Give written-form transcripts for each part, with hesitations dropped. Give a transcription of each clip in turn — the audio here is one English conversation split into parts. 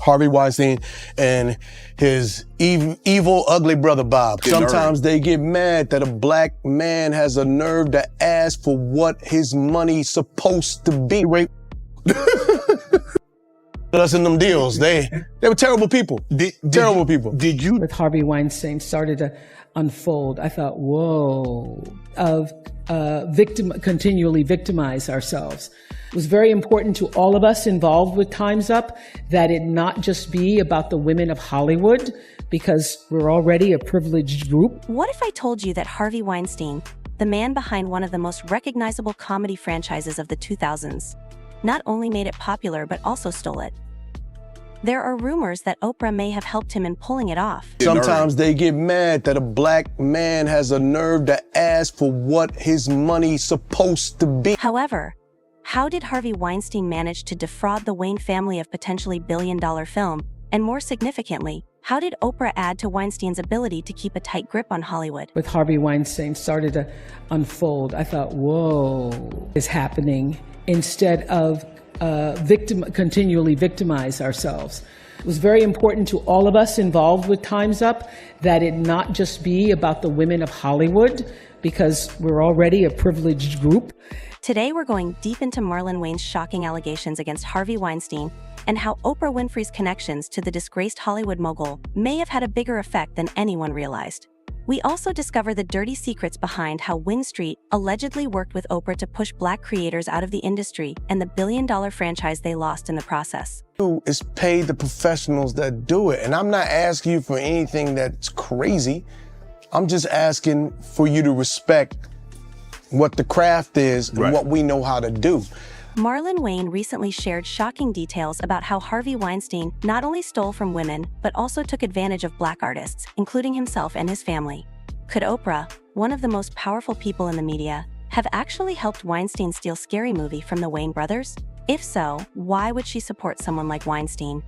Harvey Weinstein and his evil, ugly brother, Bob. Sometimes they get mad that a black man has a nerve to ask for what his money's supposed to be. Us in them deals. They were terrible people. Terrible people. Did you? With Harvey Weinstein started to unfold, I thought, whoa, continually victimize ourselves. It was very important to all of us involved with Time's Up that it not just be about the women of Hollywood, because we're already a privileged group. What if I told you that Harvey Weinstein, the man behind one of the most recognizable comedy franchises of the 2000s, not only made it popular but also stole it? There are rumors that Oprah may have helped him in pulling it off. Sometimes they get mad that a black man has a nerve to ask for what his money's supposed to be. However, how did Harvey Weinstein manage to defraud the Wayne family of potentially billion-dollar film? And more significantly, how did Oprah add to Weinstein's ability to keep a tight grip on Hollywood? With Harvey Weinstein started to unfold, I thought, whoa, is happening, instead of continually victimize ourselves. It was very important to all of us involved with Time's Up that it not just be about the women of Hollywood, because we're already a privileged group. Today we're going deep into Marlon Wayans' shocking allegations against Harvey Weinstein and how Oprah Winfrey's connections to the disgraced Hollywood mogul may have had a bigger effect than anyone realized. We also discover the dirty secrets behind how Win Street allegedly worked with Oprah to push black creators out of the industry and the billion-dollar franchise they lost in the process. Is pay the professionals that do it. And I'm not asking you for anything that's crazy. I'm just asking for you to respect what the craft is and what we know how to do. Marlon Wayans recently shared shocking details about how Harvey Weinstein not only stole from women, but also took advantage of black artists, including himself and his family. Could Oprah, one of the most powerful people in the media, have actually helped Weinstein steal Scary Movie from the Wayans brothers? If so, why would she support someone like Weinstein?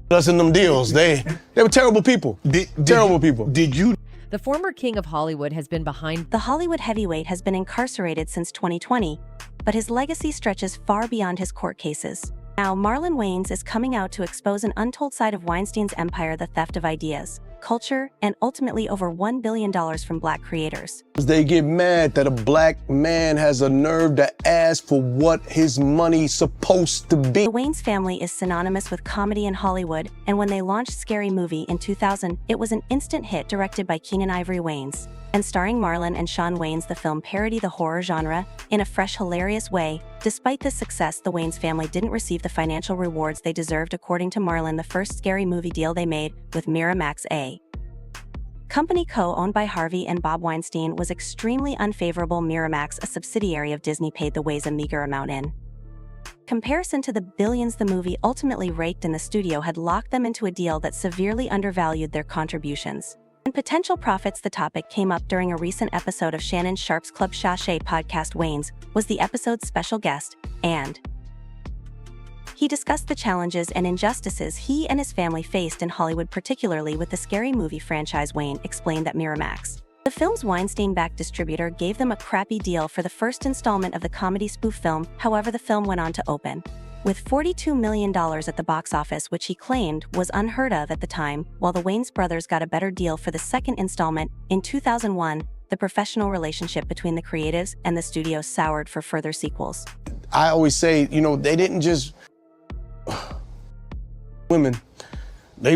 Us in them deals. They were terrible people. Terrible people. Did you? The former king of Hollywood has been behind. The Hollywood heavyweight has been incarcerated since 2020, but his legacy stretches far beyond his court cases. Now, Marlon Wayans is coming out to expose an untold side of Weinstein's empire: the theft of ideas, culture, and ultimately over $1 billion from black creators. They get mad that a black man has a nerve to ask for what his money's supposed to be. The Wayans family is synonymous with comedy in Hollywood, and when they launched Scary Movie in 2000, it was an instant hit directed by Keenan Ivory Wayans. And starring Marlon and Shawn Wayans, the film parodied the horror genre in a fresh, hilarious way. Despite this success, the Wayans family didn't receive the financial rewards they deserved. According to Marlon, the first Scary Movie deal they made with Miramax, a company co-owned by Harvey and Bob Weinstein, was extremely unfavorable. Miramax, a subsidiary of Disney, paid the Wayans a meager amount in comparison to the billions the movie ultimately raked, and the studio had locked them into a deal that severely undervalued their contributions and potential profits. The topic came up during a recent episode of Shannon Sharpe's Club Sachet podcast. Wayans was the episode's special guest, and he discussed the challenges and injustices he and his family faced in Hollywood, particularly with the Scary Movie franchise. Wayans explained that Miramax, the film's Weinstein-backed distributor, gave them a crappy deal for the first installment of the comedy spoof film. However, the film went on to open with $42 million at the box office, which he claimed was unheard of at the time, while the Wayans brothers got a better deal for the second installment. In 2001, the professional relationship between the creatives and the studio soured for further sequels. I always say, you know, they didn't just women. They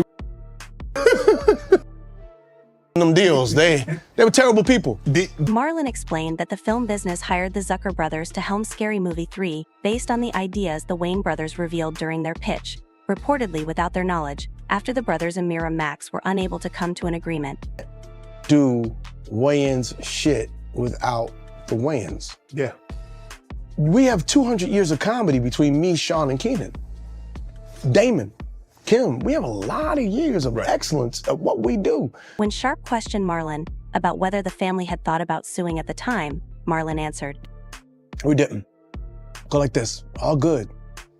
them deals. They were terrible people. Marlon explained that the film business hired the Zucker brothers to helm Scary Movie 3 based on the ideas the Wayans brothers revealed during their pitch, reportedly without their knowledge, after the brothers and Miramax were unable to come to an agreement. Do Wayans shit without the Wayans. Yeah. We have 200 years of comedy between me, Shawn, and Keenan. Damon, Kim, we have a lot of years of excellence at what we do. When Sharpe questioned Marlon about whether the family had thought about suing at the time, Marlon answered, "We didn't. Go like this, all good.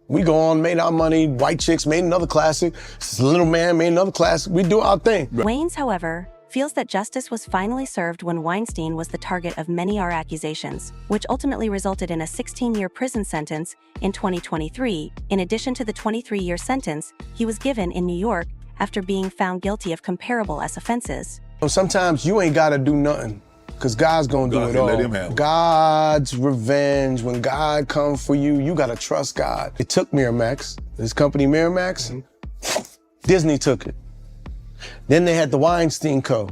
We go on, made our money, White Chicks made another classic, Little Man made another classic, we do our thing." Wayans, however, feels that justice was finally served when Weinstein was the target of many accusations, which ultimately resulted in a 16-year prison sentence in 2023, in addition to the 23-year sentence he was given in New York after being found guilty of comparable offenses. Sometimes you ain't gotta do nothing, because God's gonna do it all. Let him have it. God's revenge, when God comes for you, you gotta trust God. It took Miramax, this company Miramax, Disney took it. Then they had the Weinstein Co.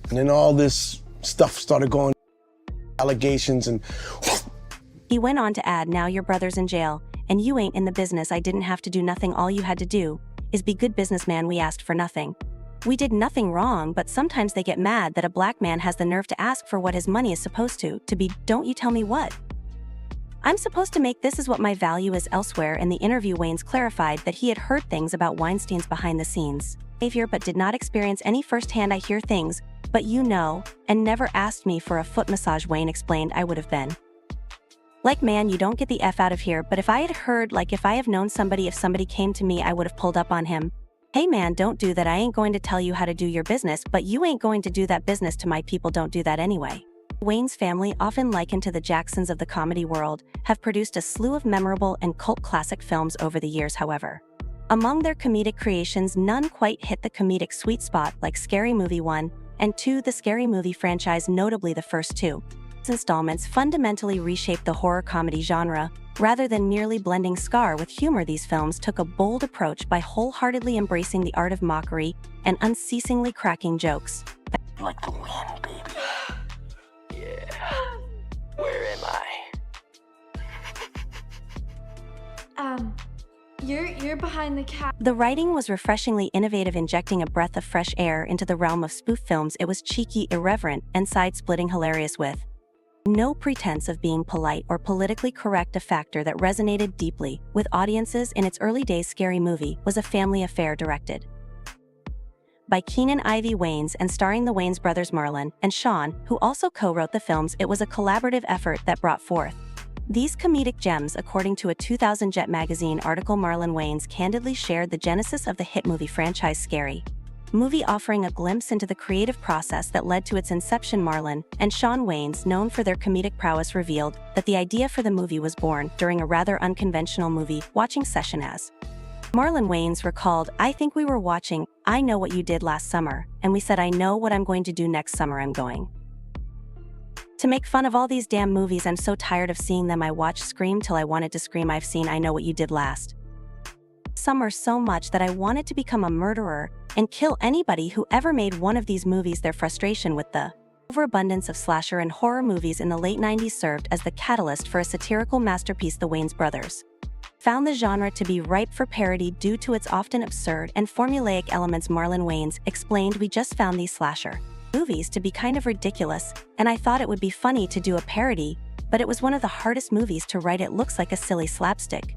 And then all this stuff started going, allegations and... He went on to add, now your brother's in jail, and you ain't in the business. I didn't have to do nothing. All you had to do is be good businessman. We asked for nothing. We did nothing wrong, but sometimes they get mad that a black man has the nerve to ask for what his money is supposed to be, don't you tell me what. I'm supposed to make this is what my value is elsewhere. In the interview, Wayans clarified that he had heard things about Weinstein's behind the scenes behavior but did not experience any firsthand. I hear things, but you know, and never asked me for a foot massage. Wayne explained, I would have been like, man, you don't get the F out of here. But if I had heard, like if I have known somebody, if somebody came to me, I would have pulled up on him. Hey man, don't do that. I ain't going to tell you how to do your business, but you ain't going to do that business to my people. Don't do that anyway. Wayans' family, often likened to the Jacksons of the comedy world, have produced a slew of memorable and cult classic films over the years. However, among their comedic creations, none quite hit the comedic sweet spot like Scary Movie 1 and 2. The Scary Movie franchise, notably the first two installments, fundamentally reshaped the horror comedy genre. Rather than merely blending scar with humor, these films took a bold approach by wholeheartedly embracing the art of mockery and unceasingly cracking jokes. Like the wind, baby. Yeah. Where am I? You're behind the cat. The writing was refreshingly innovative, injecting a breath of fresh air into the realm of spoof films. It was cheeky, irreverent, and side-splitting hilarious, with no pretense of being polite or politically correct, a factor that resonated deeply with audiences in its early days. Scary Movie was a family affair directed by Keenan Ivory Wayans and starring the Wayans brothers Marlon and Shawn, who also co-wrote the films. It was a collaborative effort that brought forth these comedic gems. According to a 2000 Jet magazine article, Marlon Wayans candidly shared the genesis of the hit movie franchise Scary Movie, offering a glimpse into the creative process that led to its inception. Marlon and Shawn Wayans, known for their comedic prowess, revealed that the idea for the movie was born during a rather unconventional movie watching session. As Marlon Wayans recalled, I think we were watching I Know What You Did last summer, and we said, I know what I'm going to do next summer. I'm going to make fun of all these damn movies. I'm so tired of seeing them. I watched Scream till I wanted to scream. I've seen I Know What You Did last summer so much that I wanted to become a murderer and kill anybody who ever made one of these movies. Their frustration with the overabundance of slasher and horror movies in the late 90s served as the catalyst for a satirical masterpiece. The Wayans brothers found the genre to be ripe for parody due to its often absurd and formulaic elements. Marlon Wayans explained, we just found these slasher movies to be kind of ridiculous, and I thought it would be funny to do a parody, but it was one of the hardest movies to write. It looks like a silly slapstick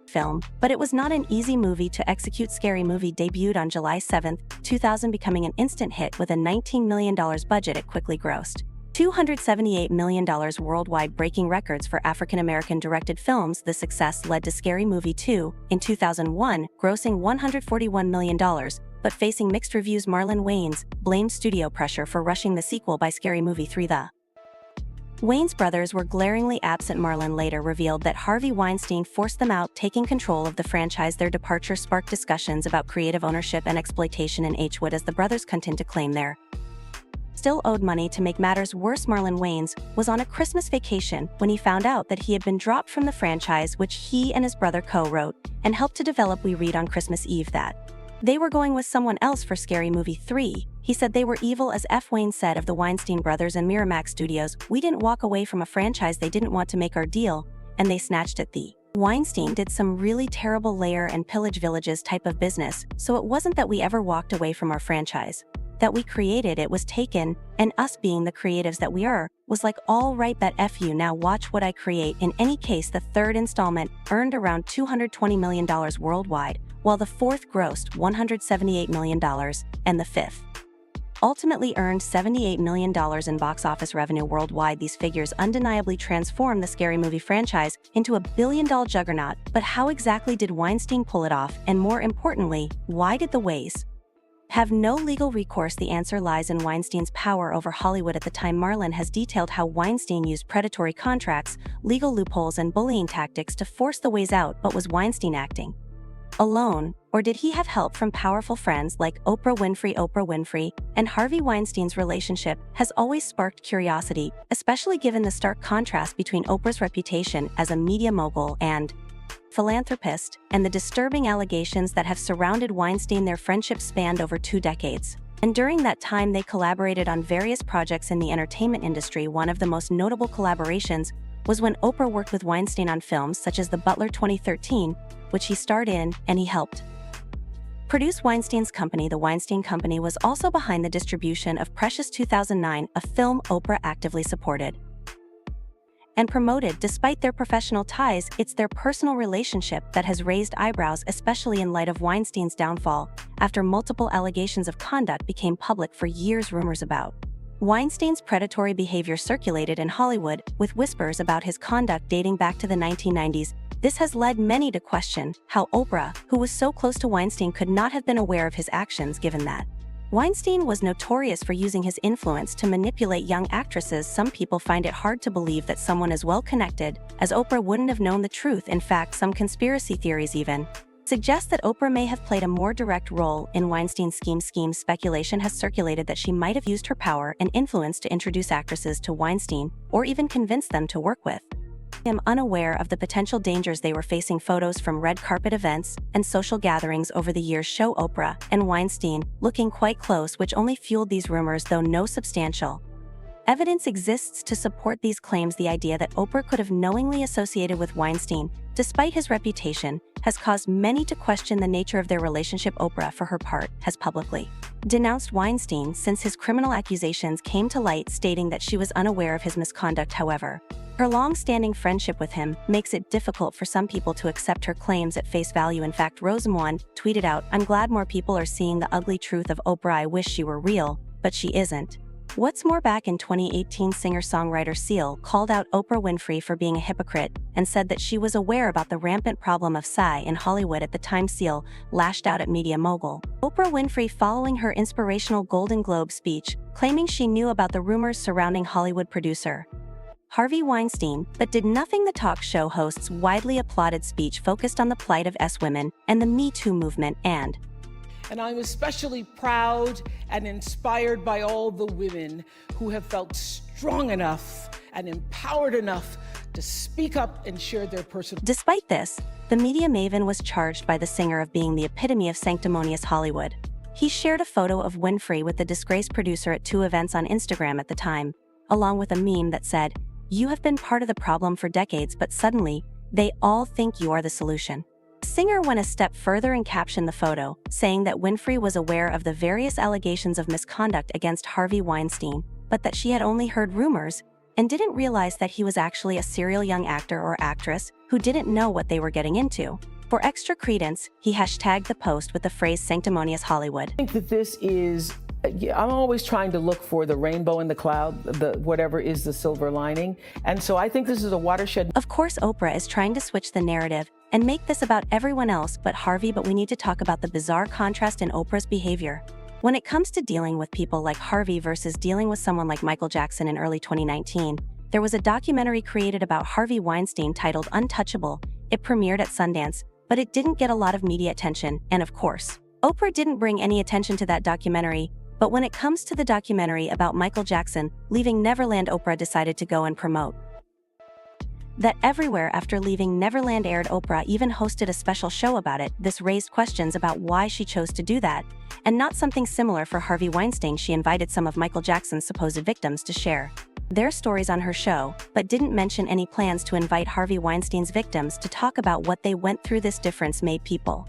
film, but it was not an easy movie to execute. Scary Movie debuted on July 7, 2000, becoming an instant hit with a $19 million budget. It quickly grossed $278 million worldwide, breaking records for African-American directed films. The success led to Scary Movie 2 in 2001, grossing $141 million, but facing mixed reviews. Marlon Wayans blamed studio pressure for rushing the sequel by Scary Movie 3. The Wayans brothers were glaringly absent. Marlon later revealed that Harvey Weinstein forced them out, taking control of the franchise. Their departure sparked discussions about creative ownership and exploitation in H-Wood, as the brothers continued to claim they're still owed money. To make matters worse, Marlon Wayans was on a Christmas vacation when he found out that he had been dropped from the franchise, which he and his brother co-wrote and helped to develop. We read on Christmas Eve that they were going with someone else for Scary Movie 3. He said they were evil as F. Wayne said of the Weinstein brothers and Miramax Studios, we didn't walk away from a franchise they didn't want to make our deal, and they snatched it. The Weinstein did some really terrible layer and pillage villages type of business, so it wasn't that we ever walked away from our franchise that we created. It was taken, and us being the creatives that we are, was like, all right, bet F you, now watch what I create. In any case, the third installment earned around $220 million worldwide, while the fourth grossed $178 million, and the fifth ultimately earned $78 million in box office revenue worldwide. These figures undeniably transformed the Scary Movie franchise into a billion-dollar juggernaut. But how exactly did Weinstein pull it off? And more importantly, why did the Wayans Have no legal recourse? The answer lies in Weinstein's power over Hollywood at the time. Marlon has detailed how Weinstein used predatory contracts, legal loopholes, and bullying tactics to force the ways out. But was Weinstein acting alone, or did he have help from powerful friends like Oprah Winfrey? Oprah Winfrey and Harvey Weinstein's relationship has always sparked curiosity, especially given the stark contrast between Oprah's reputation as a media mogul and philanthropist, and the disturbing allegations that have surrounded Weinstein. Their friendship spanned over 2 decades. And during that time, they collaborated on various projects in the entertainment industry. One of the most notable collaborations was when Oprah worked with Weinstein on films such as The Butler 2013, which he starred in and he helped produce. Weinstein's company, the Weinstein Company, was also behind the distribution of Precious 2009, a film Oprah actively supported and promoted. Despite their professional ties, it's their personal relationship that has raised eyebrows, especially in light of Weinstein's downfall after multiple allegations of conduct became public. For years, rumors about Weinstein's predatory behavior circulated in Hollywood, with whispers about his conduct dating back to the 1990s. This has led many to question how Oprah, who was so close to Weinstein, could not have been aware of his actions, given that Weinstein was notorious for using his influence to manipulate young actresses. Some people find it hard to believe that someone as well connected as Oprah wouldn't have known the truth. In fact, some conspiracy theories even suggest that Oprah may have played a more direct role in Weinstein's scheme. Speculation has circulated that she might have used her power and influence to introduce actresses to Weinstein or even convince them to work with him, unaware of the potential dangers they were facing. Photos from red carpet events and social gatherings over the years show Oprah and Weinstein looking quite close, which only fueled these rumors, though no substantial evidence exists to support these claims. The idea that Oprah could have knowingly associated with Weinstein, despite his reputation, has caused many to question the nature of their relationship. Oprah, for her part, has publicly denounced Weinstein since his criminal accusations came to light, stating that she was unaware of his misconduct. However, her long-standing friendship with him makes it difficult for some people to accept her claims at face value. In fact, Rosamond tweeted out, "I'm glad more people are seeing the ugly truth of Oprah. I wish she were real, but she isn't." What's more, back in 2018, singer-songwriter Seal called out Oprah Winfrey for being a hypocrite and said that she was aware about the rampant problem of sigh in Hollywood. At the time, Seal lashed out at media mogul Oprah Winfrey following her inspirational Golden Globe speech, claiming she knew about the rumors surrounding Hollywood producer Harvey Weinstein, but did nothing. The talk show host's widely applauded speech focused on the plight of women and the Me Too movement, and I'm especially proud and inspired by all the women who have felt strong enough and empowered enough to speak up and share their personal. Despite this, the media maven was charged by the singer of being the epitome of sanctimonious Hollywood. He shared a photo of Winfrey with the disgraced producer at 2 events on Instagram at the time, along with a meme that said, "You have been part of the problem for decades, but suddenly, they all think you are the solution." The singer went a step further and captioned the photo, saying that Winfrey was aware of the various allegations of misconduct against Harvey Weinstein, but that she had only heard rumors and didn't realize that he was actually a serial young actor or actress who didn't know what they were getting into. For extra credence, he hashtagged the post with the phrase "sanctimonious Hollywood." I think that this is, I'm always trying to look for the rainbow in the cloud, whatever is the silver lining. And so I think this is a watershed. Of course, Oprah is trying to switch the narrative and make this about everyone else but Harvey, but we need to talk about the bizarre contrast in Oprah's behavior when it comes to dealing with people like Harvey versus dealing with someone like Michael Jackson. In early 2019, there was a documentary created about Harvey Weinstein titled Untouchable. It premiered at Sundance, but it didn't get a lot of media attention, and of course, Oprah didn't bring any attention to that documentary. But when it comes to the documentary about Michael Jackson leaving Neverland, Oprah decided to go and promote that everywhere. After leaving Neverland aired, Oprah even hosted a special show about it. This raised questions about why she chose to do that, and not something similar for Harvey Weinstein. She invited some of Michael Jackson's supposed victims to share their stories on her show, but didn't mention any plans to invite Harvey Weinstein's victims to talk about what they went through. This difference made people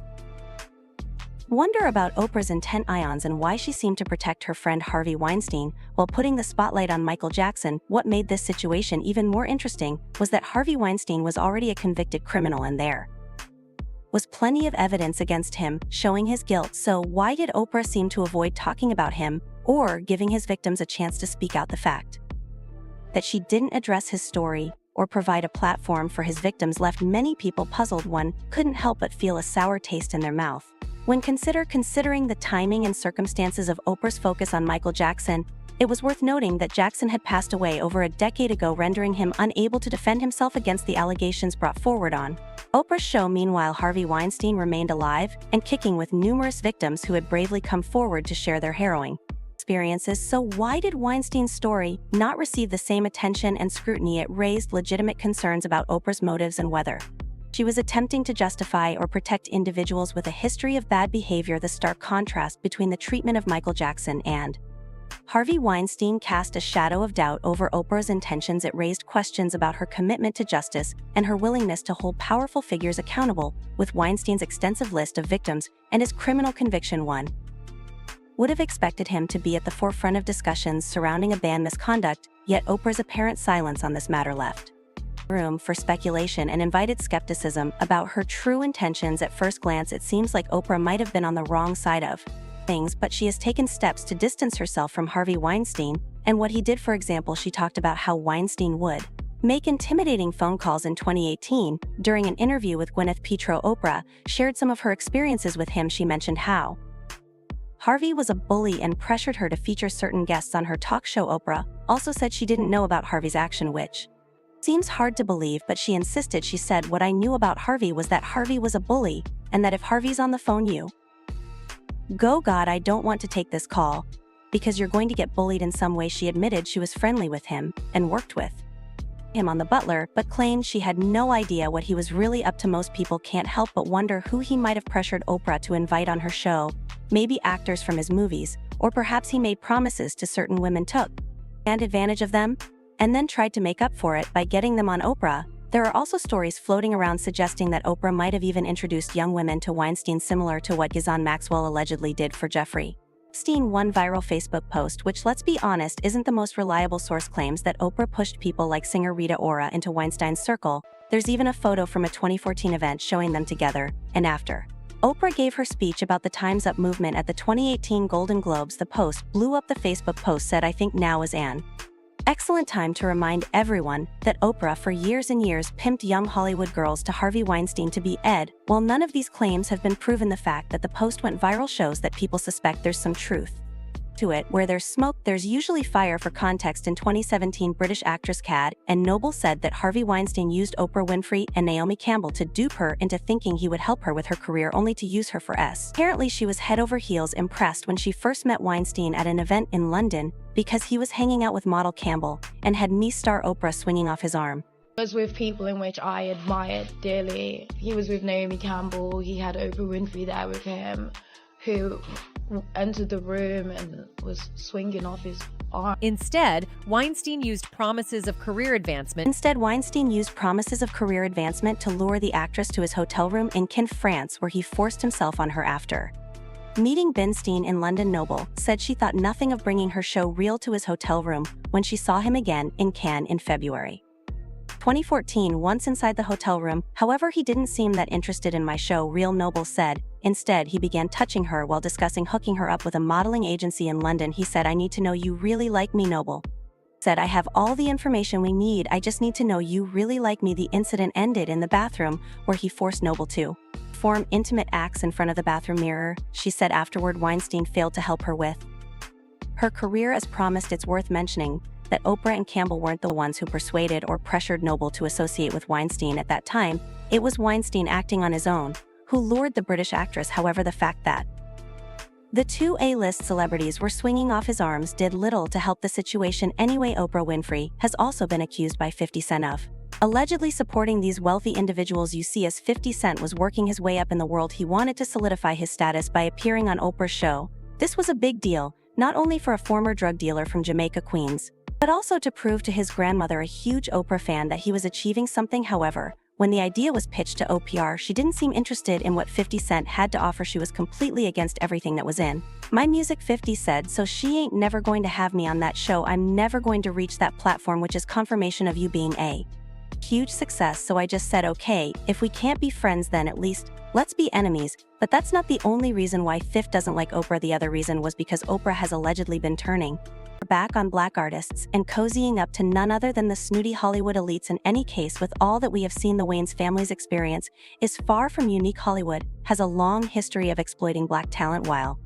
wonder about Oprah's intent ions and why she seemed to protect her friend Harvey Weinstein while putting the spotlight on Michael Jackson. What made this situation even more interesting was that Harvey Weinstein was already a convicted criminal and there was plenty of evidence against him showing his guilt. So why did Oprah seem to avoid talking about him or giving his victims a chance to speak out? The fact that she didn't address his story or provide a platform for his victims left many people puzzled. One couldn't help but feel a sour taste in their mouth Considering the timing and circumstances of Oprah's focus on Michael Jackson, it was worth noting that Jackson had passed away over a decade ago, rendering him unable to defend himself against the allegations brought forward on Oprah's show. Meanwhile, Harvey Weinstein remained alive and kicking, with numerous victims who had bravely come forward to share their harrowing experiences. So why did Weinstein's story not receive the same attention and scrutiny? It raised legitimate concerns about Oprah's motives and whether she was attempting to justify or protect individuals with a history of bad behavior. The stark contrast between the treatment of Michael Jackson and Harvey Weinstein cast a shadow of doubt over Oprah's intentions. It raised questions about her commitment to justice and her willingness to hold powerful figures accountable. With Weinstein's extensive list of victims and his criminal conviction, one would have expected him to be at the forefront of discussions surrounding a band misconduct, yet Oprah's apparent silence on this matter left room for speculation and invited skepticism about her true intentions. At first glance, it seems like Oprah might have been on the wrong side of things, but she has taken steps to distance herself from Harvey Weinstein and what he did. For example, she talked about how Weinstein would make intimidating phone calls in 2018. During an interview with Gwyneth Paltrow, Oprah shared some of her experiences with him. She mentioned how Harvey was a bully and pressured her to feature certain guests on her talk show. Oprah also said she didn't know about Harvey's action, which seems hard to believe, but she insisted. She said, "What I knew about Harvey was that Harvey was a bully, and that if Harvey's on the phone, you go, God, I don't want to take this call, because you're going to get bullied in some way." She admitted she was friendly with him and worked with him on The Butler, but claimed she had no idea what he was really up to. Most people can't help but wonder who he might have pressured Oprah to invite on her show. Maybe actors from his movies, or perhaps he made promises to certain women, took advantage of them, and then tried to make up for it by getting them on Oprah. There are also stories floating around suggesting that Oprah might have even introduced young women to Weinstein, similar to what Ghislaine Maxwell allegedly did for Jeffrey Epstein. One viral Facebook post, which, let's be honest, isn't the most reliable source, claims that Oprah pushed people like singer Rita Ora into Weinstein's circle. There's even a photo from a 2014 event showing them together and after Oprah gave her speech about the Time's Up movement at the 2018 Golden Globes. The post blew up. The Facebook post said, "I think now is an excellent time to remind everyone that Oprah for years and years pimped young Hollywood girls to Harvey Weinstein to be Ed." While none of these claims have been proven, the fact that the post went viral shows that people suspect there's some truth to it. Where there's smoke, there's usually fire. For context, in 2017, British actress Cad and Noble said that Harvey Weinstein used Oprah Winfrey and Naomi Campbell to dupe her into thinking he would help her with her career, only to use her for S. Apparently, she was head over heels impressed when she first met Weinstein at an event in London, because he was hanging out with model Campbell and had star Oprah swinging off his arm. Was with people in which I admired dearly. He was with Naomi Campbell, he had Oprah Winfrey there with him, who entered the room and was swinging off his arm. Instead, Weinstein used promises of career advancement to lure the actress to his hotel room in Cannes, France, where he forced himself on her after meeting Weinstein in London. Noble said she thought nothing of bringing her show reel to his hotel room when she saw him again in Cannes in February 2014. Once inside the hotel room, however, he didn't seem that interested in my show reel, Noble said. Instead, he began touching her while discussing hooking her up with a modeling agency in London. He said, "I need to know you really like me." Noble said, "I have all the information we need. I just need to know you really like me." The incident ended in the bathroom, where he forced Noble to perform intimate acts in front of the bathroom mirror. She said afterward Weinstein failed to help her with her career as promised. It's worth mentioning that Oprah and Campbell weren't the ones who persuaded or pressured Noble to associate with Weinstein at that time. It was Weinstein, acting on his own, who lured the British actress. However, the fact that the two A-list celebrities were swinging off his arms did little to help the situation anyway. Oprah Winfrey has also been accused by 50 Cent of allegedly supporting these wealthy individuals. You see, as 50 Cent was working his way up in the world, he wanted to solidify his status by appearing on Oprah's show. This was a big deal, not only for a former drug dealer from Jamaica, Queens, but also to prove to his grandmother, a huge Oprah fan, that he was achieving something. However, when the idea was pitched to OPR, she didn't seem interested in what 50 Cent had to offer. She was completely against everything that was in my music, 50 said, "So she ain't never going to have me on that show. I'm never going to reach that platform," which is confirmation of you being a huge success, so I just said, okay, if we can't be friends, then at least let's be enemies. But that's not the only reason why Fifth doesn't like Oprah. The other reason was because Oprah has allegedly been turning her back on black artists and cozying up to none other than the snooty Hollywood elites. In any case, with all that we have seen, the Wayans family's experience is far from unique. Hollywood has a long history of exploiting black talent while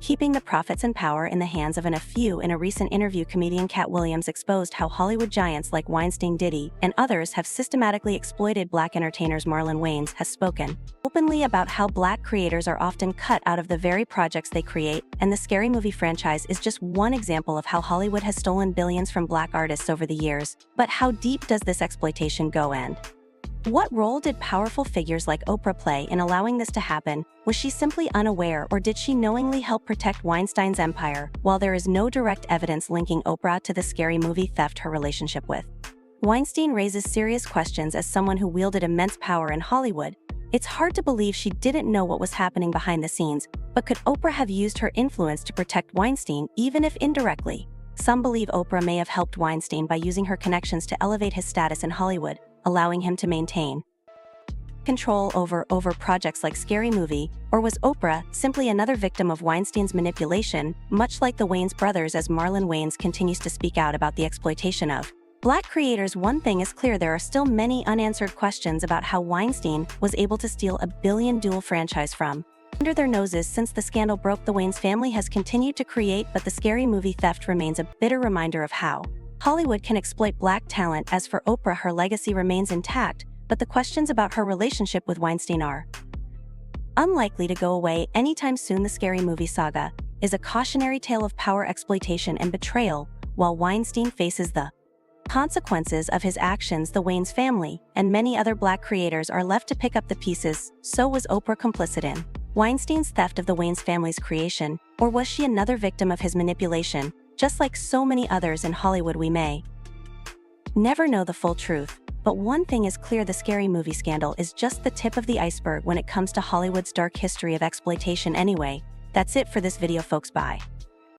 keeping the profits and power in the hands of a few. In a recent interview, comedian Cat Williams exposed how Hollywood giants like Weinstein, Diddy, and others have systematically exploited black entertainers. Marlon Wayans has spoken openly about how black creators are often cut out of the very projects they create, and the Scary Movie franchise is just one example of how Hollywood has stolen billions from black artists over the years. But how deep does this exploitation go, and what role did powerful figures like Oprah play in allowing this to happen? Was she simply unaware, or did she knowingly help protect Weinstein's empire? While there is no direct evidence linking Oprah to the Scary Movie theft, her relationship with Weinstein raises serious questions. As someone who wielded immense power in Hollywood, it's hard to believe she didn't know what was happening behind the scenes. But could Oprah have used her influence to protect Weinstein, even if indirectly? Some believe Oprah may have helped Weinstein by using her connections to elevate his status in Hollywood, allowing him to maintain control over projects like Scary Movie. Or was Oprah simply another victim of Weinstein's manipulation, much like the Wayans brothers? As Marlon Wayans continues to speak out about the exploitation of black creators, one thing is clear: there are still many unanswered questions about how Weinstein was able to steal $1 billion franchise from under their noses. Since the scandal broke, the Wayans family has continued to create, but the Scary Movie theft remains a bitter reminder of how Hollywood can exploit black talent. As for Oprah, her legacy remains intact, but the questions about her relationship with Weinstein are unlikely to go away anytime soon. The Scary Movie saga is a cautionary tale of power, exploitation, and betrayal. While Weinstein faces the consequences of his actions, the Wayans family and many other black creators are left to pick up the pieces. So was Oprah complicit in Weinstein's theft of the Wayans family's creation, or was she another victim of his manipulation? Just like so many others in Hollywood, we may never know the full truth. But one thing is clear: the Scary Movie scandal is just the tip of the iceberg when it comes to Hollywood's dark history of exploitation. Anyway, that's it for this video, folks. Bye.